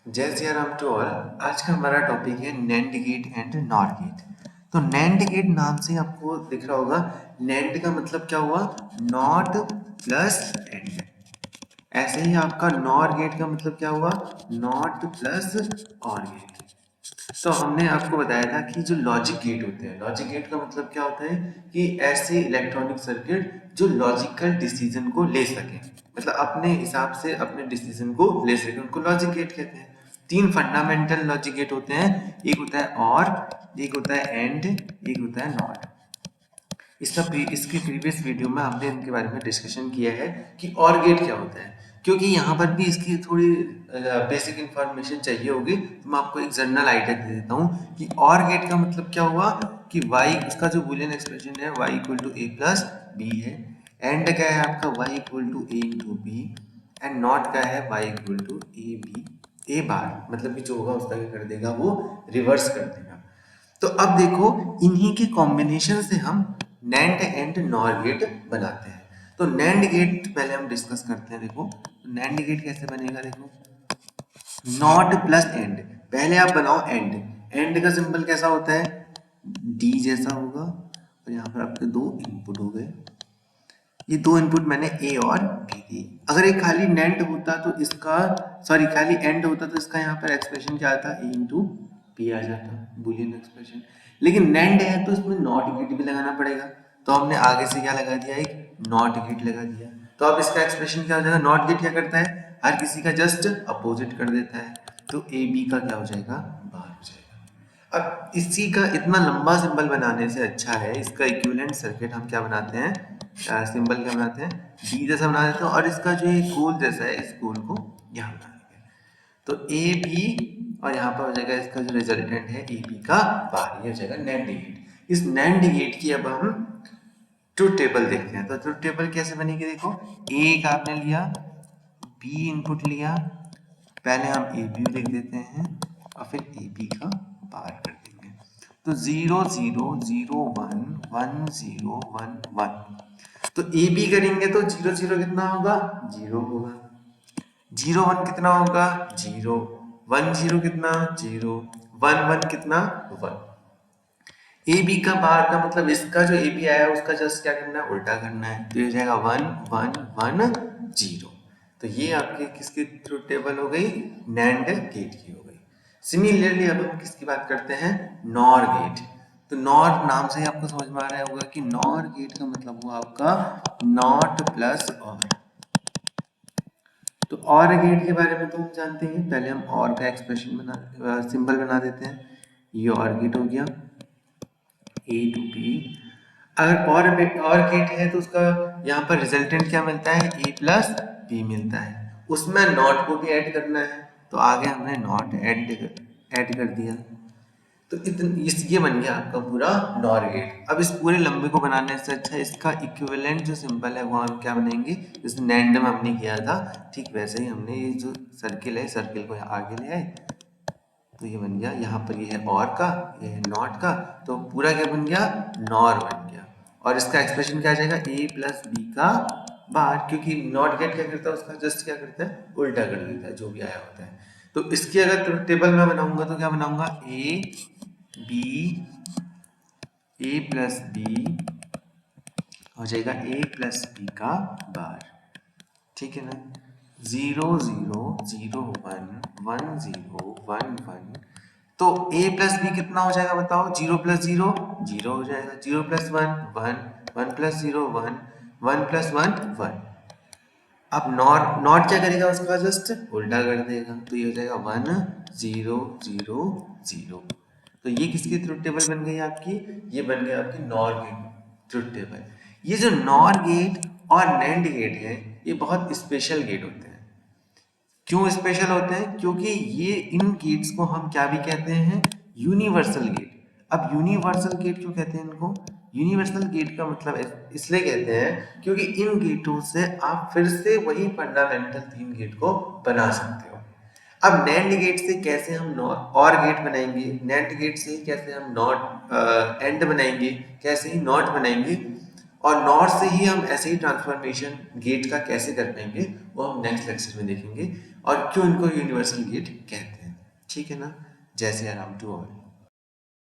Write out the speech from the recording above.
जय Siya Ram to all. आज का हमारा टॉपिक है NAND gate and NOR gate. तो नैंड गेट नाम से आपको दिख रहा होगा, नैंड का मतलब क्या हुआ, नॉट प्लस एंड। ऐसे ही आपका नॉर गेट का मतलब क्या हुआ, नॉट प्लस और गेट। तो हमने आपको बताया था कि जो लॉजिक गेट होते हैं, लॉजिक गेट का मतलब क्या होता है कि ऐसे इलेक्ट्रॉनिक सर्किट जो लॉजिकल डिसीजन को ले सके, मतलब अपने हिसाब से अपने डिसीजन को ले सके, उनको लॉजिक गेट कहते हैं। तीन फंडामेंटल लॉजिक गेट होते हैं, एक होता है और, एक होता है एंड, एक होता है नॉट। इसकी प्रीवियस वीडियो में हमने इनके बारे में डिस्कशन किया है कि और गेट क्या होता है, क्योंकि यहाँ पर भी इसकी थोड़ी बेसिक इंफॉर्मेशन चाहिए होगी, तो मैं आपको एक जनरल आइडिया दे देता हूँ कि और गेट का मतलब क्या हुआ कि y, उसका जो बूलियन एक्सप्रेशन है y equal to A plus B है, एंड क्या है आपका y equal to A into B, and not क्या है y equal to A B A bar, मतलब कि जो होगा उसका क्या कर देगा, वो रिवर्स कर देगा। तो अब देखो, इन्हीं के कॉम्बिनेशन से हम नैंड एंड नॉर गेट बनाते हैं। तो नैंड गेट पहले हम डिस्कस करते हैं। देखो नैंड गेट कैसे बनेगा, देखो नॉट प्लस एंड, पहले आप बनाओ एंड। एंड का सिंबल कैसा होता है, डी जैसा होगा, और यहाँ पर आपके दो इनपुट हो गए। ये दो इनपुट मैंने ए और बी दिए। अगर एक खाली नेंड होता तो इसका, सॉरी खाली एंड होता तो इसका यहाँ पर एक्सप्रेशन क्या आता, ए इंटू पी आ जाता, बुलियन एक्सप्रेशन। लेकिन नेंड है तो इसमें नॉट गेट भी लगाना पड़ेगा, तो हमने आगे से क्या लगा दिया, एक नॉट गेट लगा दिया। तो अब इसका एक्सप्रेशन क्या हो जाएगा, नॉट गेट क्या करता है, हर किसी का जस्ट अपोजिट कर देता है, तो ए बी का क्या हो जाएगा, बाहर हो जाएगा। अब इसी का इतना लंबा सिंबल बनाने से अच्छा है, इसका इक्विवेलेंट सर्किट हम क्या बनाते हैं, सिंबल क्या बनाते हैं, डी जैसा बना देते हैं, और इसका जो ये गोल जैसा है, इस गोल को यहाँ बना देंगे, तो ए बी, और यहाँ पर हो जाएगा इसका जो रिजल्टेंट है ए बी का बाहर, ये हो जाएगा नैंड गेट। इस नैंड गेट की अब हम ट्रुथ टेबल देखते हैं। तो ट्रुथ टेबल कैसे बनेगी, देखो ए का आपने लिया, बी इनपुट लिया, पहले हम ए बी लिख देते हैं और फिर ए बी का बाहर कर देंगे। तो 0 0 0 1 1 0 1 1, तो ए बी करेंगे तो 0 0 कितना होगा, 0 होगा, 0 1 कितना होगा, 0, 1 0 कितना, 0, 1 1 कितना, 1। ए बी का बाहर का मतलब इसका जो ए बी आया उसका जस्ट क्या करना है, उल्टा करना है, तो ये हो जाएगा 1 1 1 0। तो ये आपके किसकी ट्रुथ टेबल हो गई, नैंड गेट की हो गई। सिमिलरली अब हम किसकी बात करते हैं, नॉर गेट। तो नॉर नाम से ही आपको समझ में आ रहा होगा कि नॉर गेट का मतलब हुआ आपका नॉट प्लस और। तो और गेट के बारे में तो हम जानते हैं, पहले हम और का एक्सप्रेशन बना, सिंबल बना देते हैं। ये और गेट हो गया, ए टू बी। अगर और गेट है तो उसका यहाँ पर रिजल्टेंट क्या मिलता है, ए प्लस बी मिलता है, उसमें नॉट को भी ऐड करना है, तो आगे हमने नॉट ऐड कर दिया। तो ये बन गया आपका पूरा नॉर गेट। अब इस पूरे लंबे को बनाने से अच्छा इसका इक्विवेलेंट जो सिंबल है वो हम क्या बनाएंगे, जैसे नैंड में हमने किया था, ठीक वैसे ही हमने ये जो सर्किल है, सर्किल को आगे ले आए, तो ये बन गया, यहाँ पर ये है और का, ये है नॉट का, तो पूरा क्या बन गया, नॉर बन गया। और इसका एक्सप्रेशन क्या आ जाएगा, ए प्लस बी का बार, क्योंकि नॉट गेट क्या करता है, उसका जस्ट क्या करता है, उल्टा कर देता है जो भी आया होता है। तो इसकी अगर टेबल में बनाऊंगा तो क्या बनाऊंगा, बी ए प्लस बी हो जाएगा ए प्लस बी का बार, ठीक है ना। 0 0 0 1 1 0 1 1, तो a प्लस बी कितना हो जाएगा बताओ, 0 प्लस 0 0 हो जाएगा, 0 प्लस 1 1, 1 प्लस 0 1, 1 प्लस 1 1। अब नॉट नॉट क्या करेगा, उसका जस्ट उल्टा कर देगा, तो ये हो जाएगा 1 0 0 0। तो ये किसकी ट्रुथ टेबल बन गई आपकी, ये बन गई आपकी नॉर गेट ट्रुथ टेबल। ये जो नॉर गेट और नैंड गेट है, ये बहुत स्पेशल गेट होते हैं। क्यों स्पेशल होते हैं, क्योंकि ये इन गेट्स को हम क्या भी कहते हैं, यूनिवर्सल गेट। अब यूनिवर्सल गेट क्यों कहते हैं इनको, यूनिवर्सल गेट का मतलब इसलिए कहते हैं क्योंकि इन गेटों से आप फिर से वही फंडामेंटल तीन गेट को बना सकते हो। अब नैंड गेट से कैसे हम और गेट बनाएंगे, नैंड गेट से कैसे हम नॉट एंड बनाएंगे, कैसे ही नॉट बनाएंगे, और नॉट से ही हम ऐसे ही ट्रांसफॉर्मेशन गेट का कैसे कर पाएंगे वो हम नेक्स्ट लेक्चर में देखेंगे, और क्यों इनको यूनिवर्सल गेट कहते हैं। ठीक है ना। जय सिया राम टू ऑल।